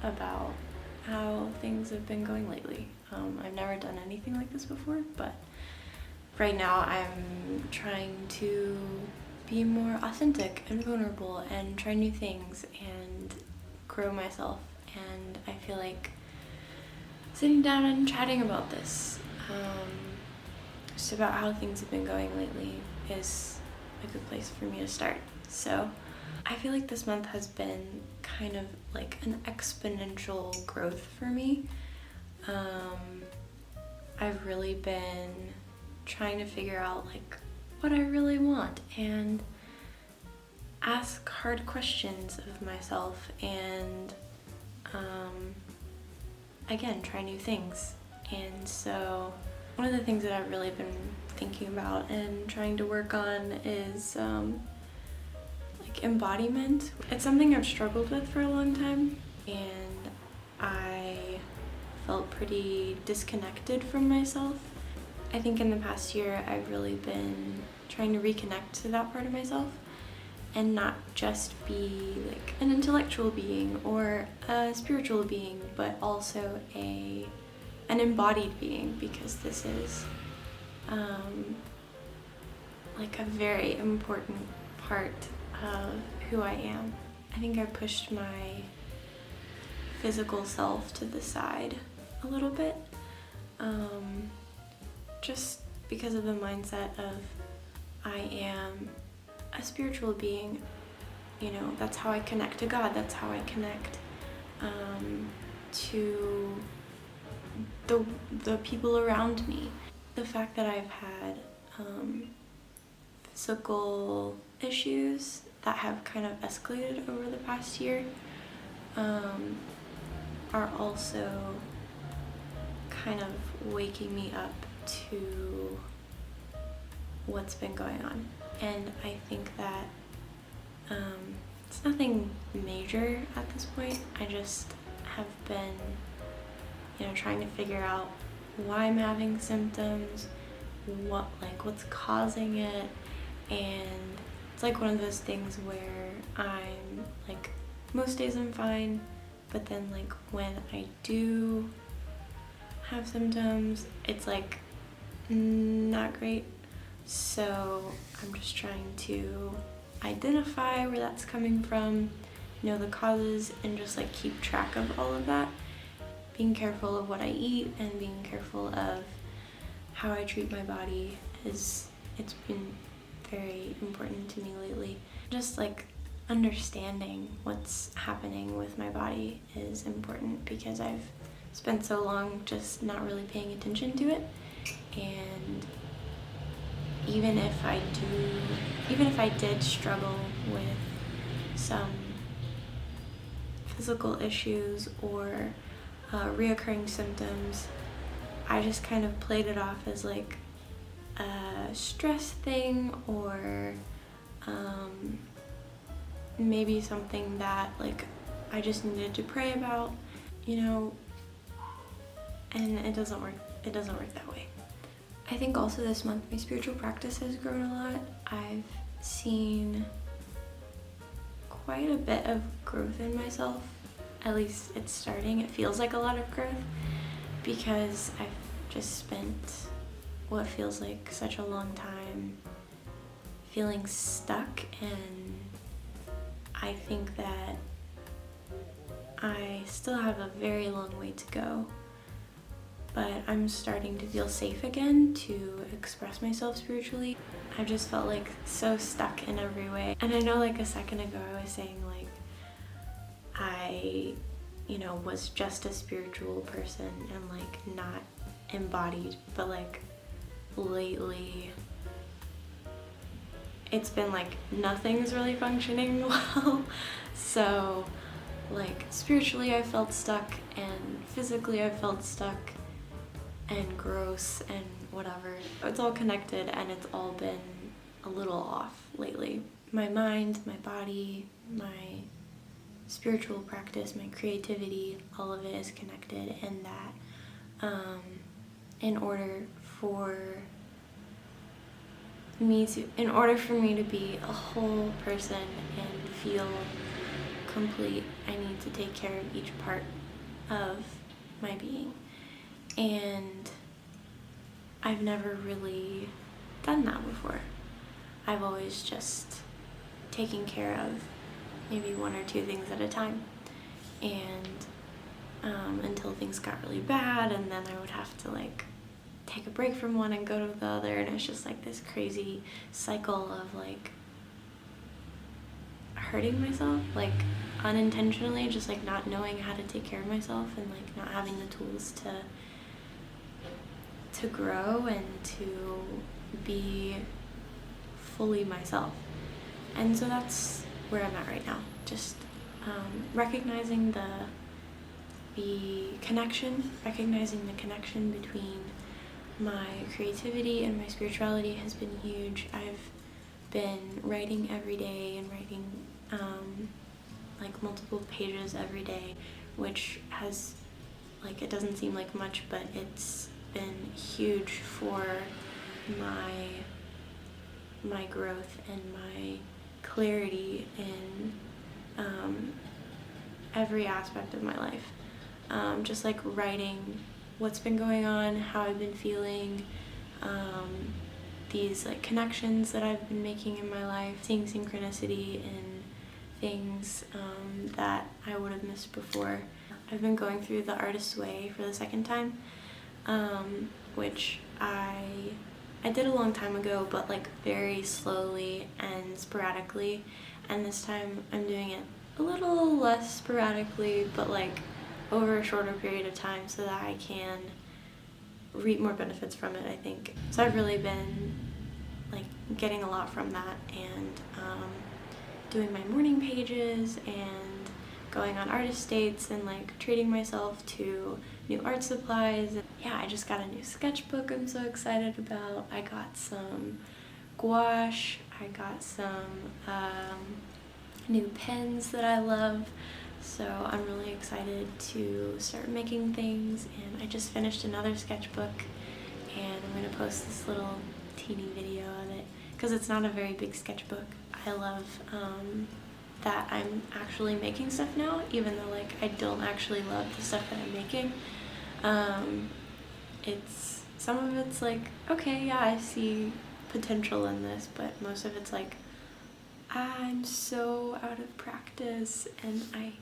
about how things have been going lately. I've never done anything like this before, but right now I'm trying to be more authentic and vulnerable and try new things and grow myself. And I feel like sitting down and chatting about this, just about how things have been going lately, is a good place for me to start. So I feel like this month has been kind of like an exponential growth for me. I've really been trying to figure out like what I really want and ask hard questions of myself and again, try new things. And so one of the things that I've really been thinking about and trying to work on is like embodiment. It's something I've struggled with for a long time, and I felt pretty disconnected from myself. I think in the past year I've really been trying to reconnect to that part of myself and not just be like an intellectual being or a spiritual being, but also an embodied being, because this is like a very important part of who I am. I think I pushed my physical self to the side a little bit, just because of the mindset of I am a spiritual being. You know, that's how I connect to God, that's how I connect to the people around me. The fact that I've had physical issues that have kind of escalated over the past year are also kind of waking me up to what's been going on. And I think that it's nothing major at this point. I just have been, trying to figure out why I'm having symptoms, what's causing it. And it's like one of those things where I'm like, most days I'm fine, but then like when I do have symptoms, it's like not great. So I'm just trying to identify where that's coming from, know the causes, and just like keep track of all of that. Being careful of what I eat and being careful of how I treat my body it's been very important to me lately. Just like understanding what's happening with my body is important, because I've spent so long just not really paying attention to it. And even if I did struggle with some physical issues or reoccurring symptoms, I just kind of played it off as like a stress thing, or maybe something that like I just needed to pray about, and it doesn't work that way. I think also this month my spiritual practice has grown a lot. I've seen quite a bit of growth in myself. At least it's starting. It feels like a lot of growth, because I've just spent what feels like such a long time feeling stuck, and I think that I still have a very long way to go. But I'm starting to feel safe again to express myself spiritually. I just felt like so stuck in every way. And I know like a second ago I was saying like I, was just a spiritual person and like not embodied, but like lately it's been like nothing's really functioning well. So like spiritually I felt stuck, and physically I felt stuck and gross and whatever. It's all connected, and it's all been a little off lately. My mind, my body, my spiritual practice, my creativity, all of it is connected, and that in order for me to be a whole person and feel complete. I need to take care of each part of my being. And I've never really done that before. I've always just taken care of maybe one or two things at a time. And until things got really bad, and then I would have to like take a break from one and go to the other, and it's just like this crazy cycle of like hurting myself, like unintentionally, just like not knowing how to take care of myself and like not having the tools to grow and to be fully myself. And so that's where I'm at right now, just recognizing the connection between my creativity and my spirituality has been huge. I've been writing every day and writing like multiple pages every day, which has, like, it doesn't seem like much, but it's been huge for my growth and my clarity in every aspect of my life. Just like writing what's been going on, how I've been feeling, these like connections that I've been making in my life, seeing synchronicity in things that I would have missed before. I've been going through The Artist's Way for the second time, which I did a long time ago, but like very slowly and sporadically, and this time I'm doing it a little less sporadically, but like over a shorter period of time so that I can reap more benefits from it, I think. So I've really been like getting a lot from that, and doing my morning pages and going on artist dates and like treating myself to new art supplies. Yeah, I just got a new sketchbook I'm so excited about. I got some gouache, I got some new pens that I love. So I'm really excited to start making things, and I just finished another sketchbook, and I'm going to post this little teeny video of it because it's not a very big sketchbook. I love that I'm actually making stuff now, even though like I don't actually love the stuff that I'm making. Some of it's like, okay, yeah, I see potential in this, but most of it's like, I'm so out of practice and I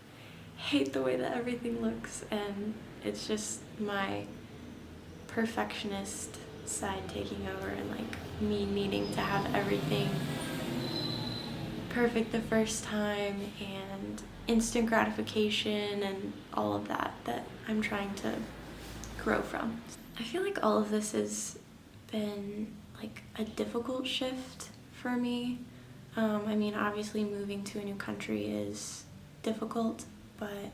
hate the way that everything looks, and it's just my perfectionist side taking over, and like me needing to have everything perfect the first time and instant gratification and all of that I'm trying to grow from. I feel like all of this has been like a difficult shift for me. I mean, obviously moving to a new country is difficult, but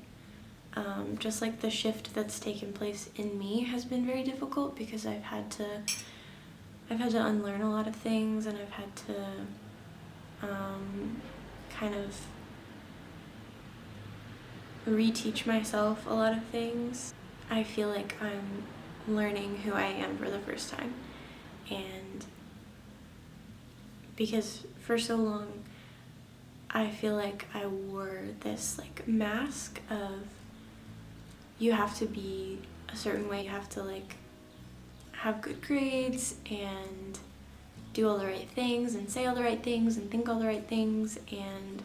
just like the shift that's taken place in me has been very difficult because I've had to unlearn a lot of things, and I've had to kind of reteach myself a lot of things. I feel like I'm learning who I am for the first time, and because for so long I feel like I wore this like mask of you have to be a certain way, you have to like have good grades and do all the right things and say all the right things and think all the right things, and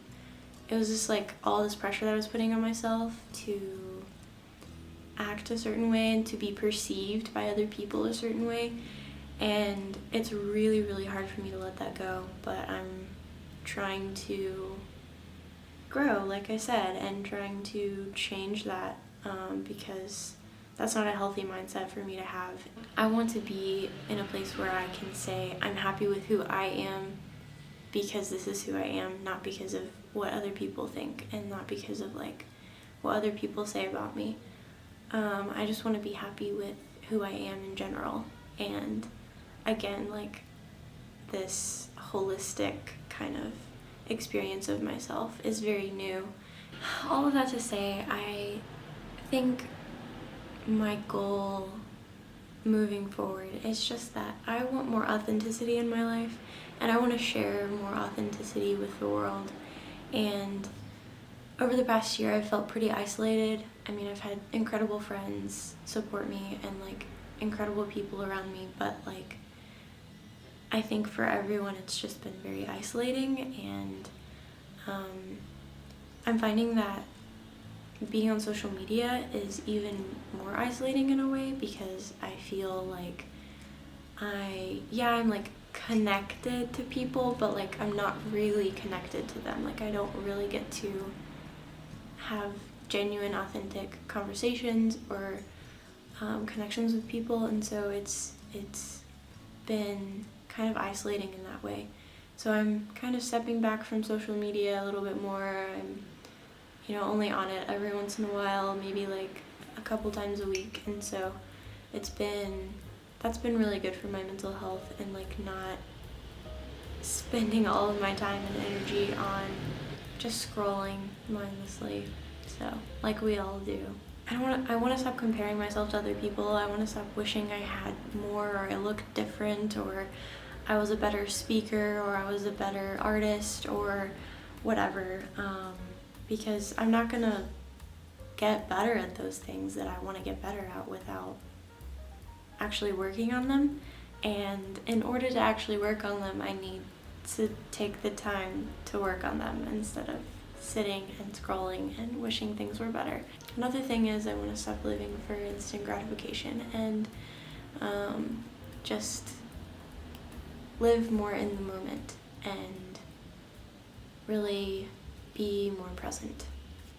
it was just like all this pressure that I was putting on myself to act a certain way and to be perceived by other people a certain way, and it's really, really hard for me to let that go, but I'm trying to grow, like I said, and trying to change that because that's not a healthy mindset for me to have. I want to be in a place where I can say I'm happy with who I am because this is who I am, not because of what other people think and not because of like what other people say about me. I just want to be happy with who I am in general, and again, like this holistic kind of experience of myself is very new. All of that to say, I think my goal moving forward is just that I want more authenticity in my life, and I want to share more authenticity with the world. And over the past year I've felt pretty isolated. I mean, I've had incredible friends support me and like incredible people around me, but like I think for everyone it's just been very isolating, and I'm finding that being on social media is even more isolating in a way, because I feel like I'm like connected to people, but like I'm not really connected to them. Like I don't really get to have genuine, authentic conversations or connections with people, and so it's been kind of isolating in that way. So I'm kind of stepping back from social media a little bit more. I'm, only on it every once in a while, maybe like a couple times a week, and so that's been really good for my mental health, and like not spending all of my time and energy on just scrolling mindlessly. So, like we all do. I want to stop comparing myself to other people. I want to stop wishing I had more, or I looked different, or I was a better speaker, or I was a better artist, or whatever. Because I'm not going to get better at those things that I want to get better at without actually working on them. And in order to actually work on them, I need to take the time to work on them instead of sitting and scrolling and wishing things were better. Another thing is I want to stop living for instant gratification and just live more in the moment and really be more present.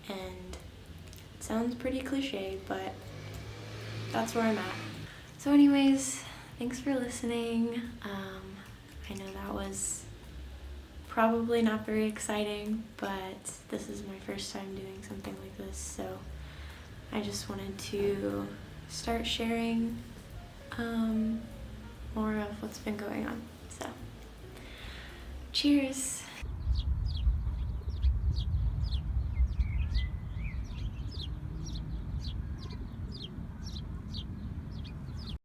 And it sounds pretty cliche, but that's where I'm at. So anyways, thanks for listening. I know that was probably not very exciting, but this is my first time doing something like this, so I just wanted to start sharing more of what's been going on. So, cheers!